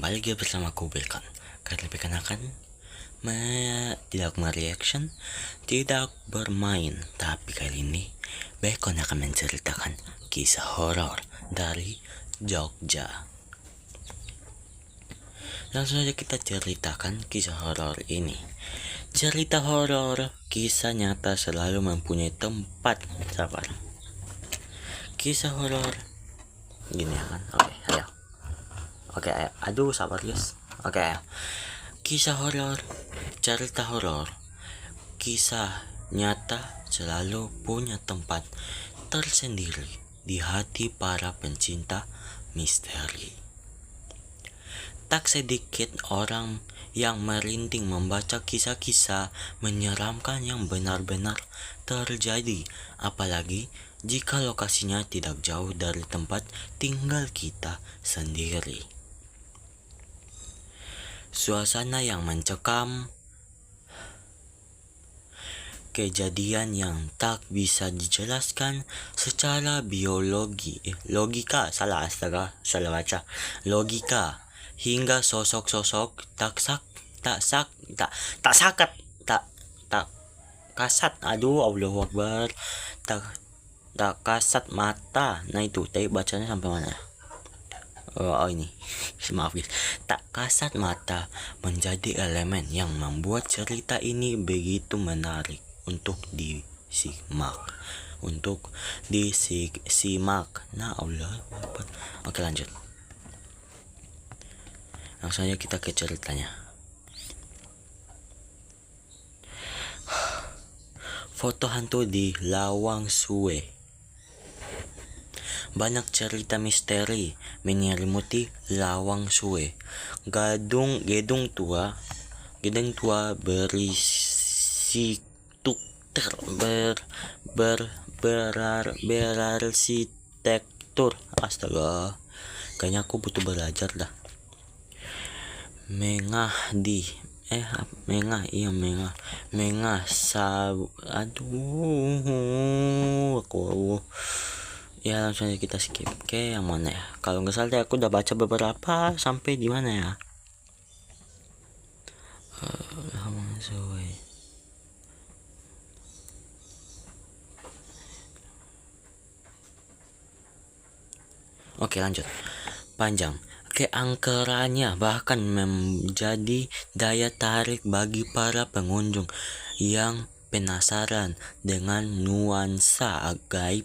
kembali lagi bersama aku Becon. Kali ini Becon akan tidak mereaction, tidak bermain, tapi kali ini Becon akan menceritakan kisah horor dari Jogja. Langsung saja kita ceritakan kisah horor ini. Cerita horor kisah nyata selalu mempunyai tempat sabar. Kisah horor gini ya kan? Oke, ayo. Aduh, sabar guys. Oke, ayo. Kisah horor, cerita horor, kisah nyata selalu punya tempat tersendiri di hati para pencinta misteri. Tak sedikit orang yang merinding membaca kisah-kisah menyeramkan yang benar-benar terjadi, apalagi jika lokasinya tidak jauh dari tempat tinggal kita sendiri. Suasana yang mencekam, kejadian yang tak bisa dijelaskan secara logika, hingga sosok-sosok tak kasat, Allahu Akbar, tak kasat mata. Nah itu tadi bacanya sampai mana? Ini maaf guys, tak kasat mata menjadi elemen yang membuat cerita ini begitu menarik untuk disimak. Nah Allah. Oke, lanjut. Langsung aja kita ke ceritanya. Foto hantu di Lawang Suwe. Banyak cerita misteri menyelimuti Lawang Suwe. Gedung tua berisi berarsitektur. Astaga, kayaknya aku butuh belajar dah. Ya langsung aja kita skip. Oke, yang mana ya? Kalau nggak salah aku udah baca beberapa sampai di mana ya? Oke, lanjut. Panjang. Keangkerannya bahkan menjadi daya tarik bagi para pengunjung yang penasaran dengan nuansa gaib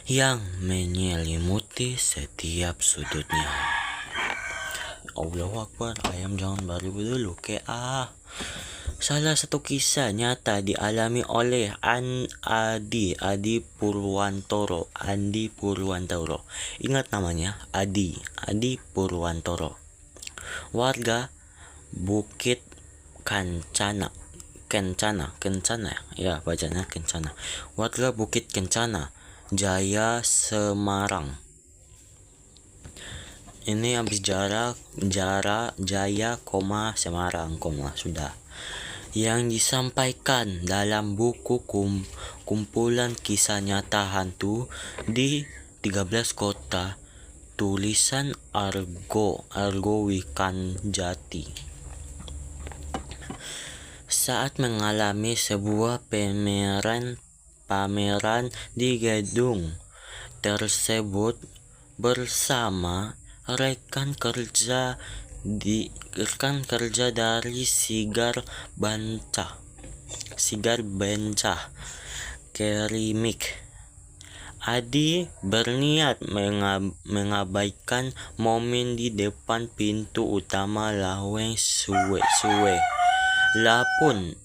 yang menyelimuti setiap sudutnya. Allahu Akbar, ayam jangan baru dulu Salah satu kisah nyata dialami oleh Andi Purwantoro. Ingat namanya, Adi Purwantoro. Warga Bukit Kencana ya bacanya Kencana. Warga Bukit Kencana, Jaya Semarang. Ini habis Jaya, Semarang, sudah. Yang disampaikan dalam buku kumpulan kisah nyata hantu di 13 kota, tulisan Argo Wikanjati. Saat mengalami sebuah pameran di gedung tersebut bersama rekan kerja dari Sigar Bencah Kerimik. Adi berniat mengabaikan momen di depan pintu utama Lawang Suwe. Lapun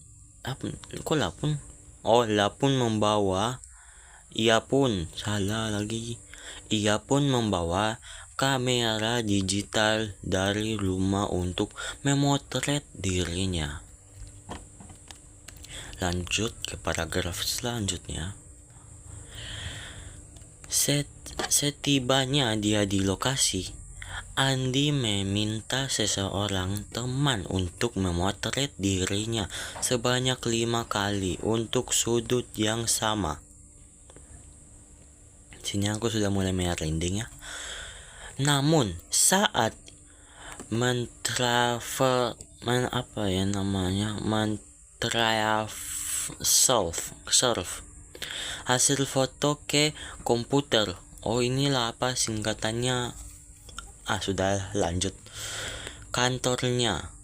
membawa kamera digital dari rumah untuk memotret dirinya. Lanjut ke paragraf selanjutnya. Setibanya dia di lokasi, Andi meminta seseorang teman untuk memotret dirinya sebanyak 5 kali untuk sudut yang sama. Sini aku sudah mulai merinding ya. Namun saat mentravel apa ya namanya, surf hasil foto ke komputer. Oh, inilah apa singkatannya. Sudah lanjut. Kantornya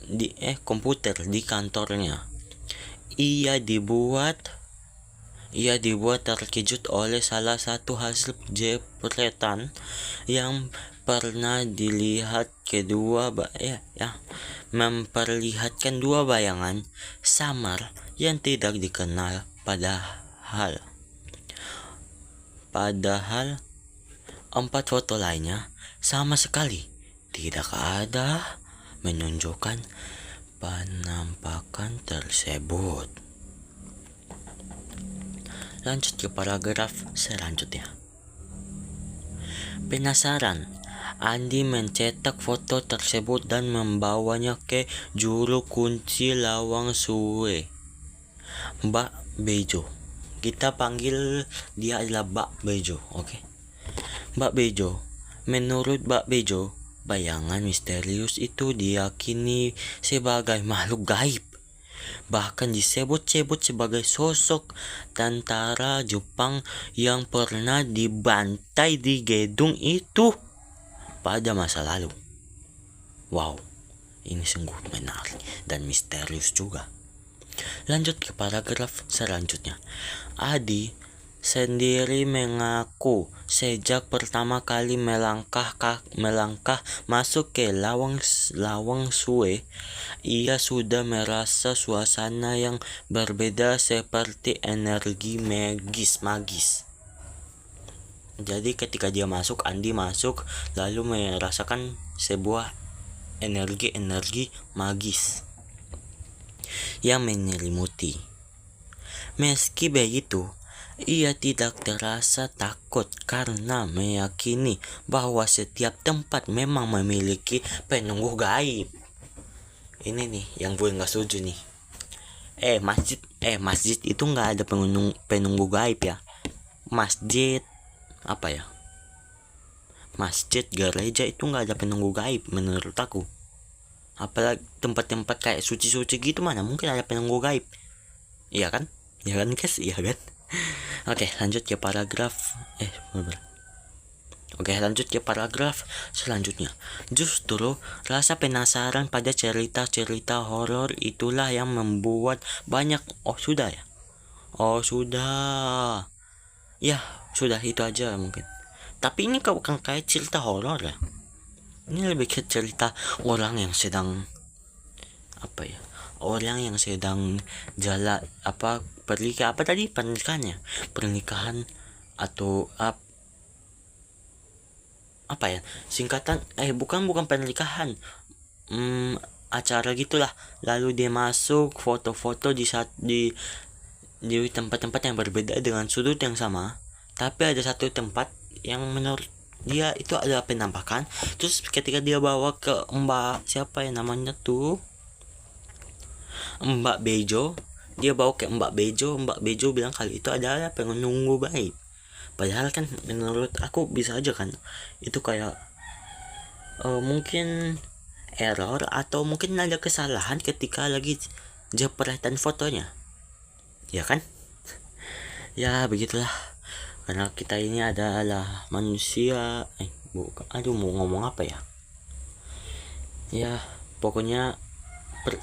di komputer di kantornya. Ia dibuat terkejut oleh salah satu hasil jepretan yang pernah dilihat memperlihatkan dua bayangan samar yang tidak dikenal. Padahal 4 foto lainnya sama sekali tidak ada menunjukkan penampakan tersebut. Lanjut ke paragraf selanjutnya. Penasaran, Andi mencetak foto tersebut dan membawanya ke juru kunci lawang Sue, Mbak Bejo. Kita panggil dia adalah Mbak Bejo, oke? Mbak Bejo. Menurut Mbak Bejo, bayangan misterius itu diyakini sebagai makhluk gaib. Bahkan disebut-sebut sebagai sosok tentara Jepang yang pernah dibantai di gedung itu pada masa lalu. Wow, ini sungguh menarik dan misterius juga. Lanjut ke paragraf selanjutnya. Adi sendiri mengaku sejak pertama kali melangkah masuk ke lawang Sue, ia sudah merasa suasana yang berbeda seperti energi magis. Jadi ketika dia masuk, Andi masuk lalu merasakan sebuah energi magis yang menyelimuti. Meski begitu, ia tidak terasa takut karena meyakini bahwa setiap tempat memang memiliki penunggu gaib. Ini nih yang gue nggak setuju nih. Masjid itu nggak ada penunggu gaib ya. Masjid apa ya? Masjid, gereja itu nggak ada penunggu gaib menurut aku. Apalagi tempat-tempat kayak suci-suci gitu, mana mungkin ada penunggu gaib. Iya kan guys, iya kan? Oke, lanjut ke paragraf selanjutnya. Justru rasa penasaran pada cerita-cerita horor itulah yang membuat banyak sudah itu aja mungkin. Tapi ini bukan kayak cerita horor ya. Ini lebih ke cerita orang yang sedang pernikahan atau singkatan bukan pernikahan, acara gitulah. Lalu dia masuk foto-foto di tempat-tempat yang berbeda dengan sudut yang sama, tapi ada satu tempat yang menurut dia itu ada penampakan. Terus ketika dia bawa ke Mbak siapa ya namanya tuh, Mbak Bejo, dia bawa ke Mbak Bejo bilang kalau itu adalah penunggu gaib. Padahal kan menurut aku bisa aja kan itu kayak mungkin error atau mungkin ada kesalahan ketika lagi jepretan fotonya, ya kan? Ya begitulah, karena kita ini adalah manusia. Mau ngomong apa ya? Ya pokoknya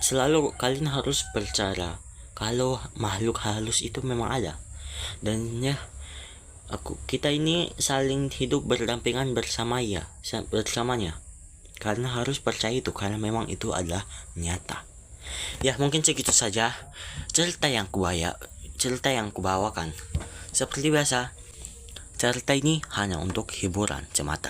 selalu kalian harus percaya kalau makhluk halus itu memang ada. Dan ya kita ini saling hidup berdampingan bersamanya, karena harus percaya itu, karena memang itu adalah nyata. Ya mungkin segitu saja cerita yang kubawakan. Seperti biasa, cerita ini hanya untuk hiburan semata.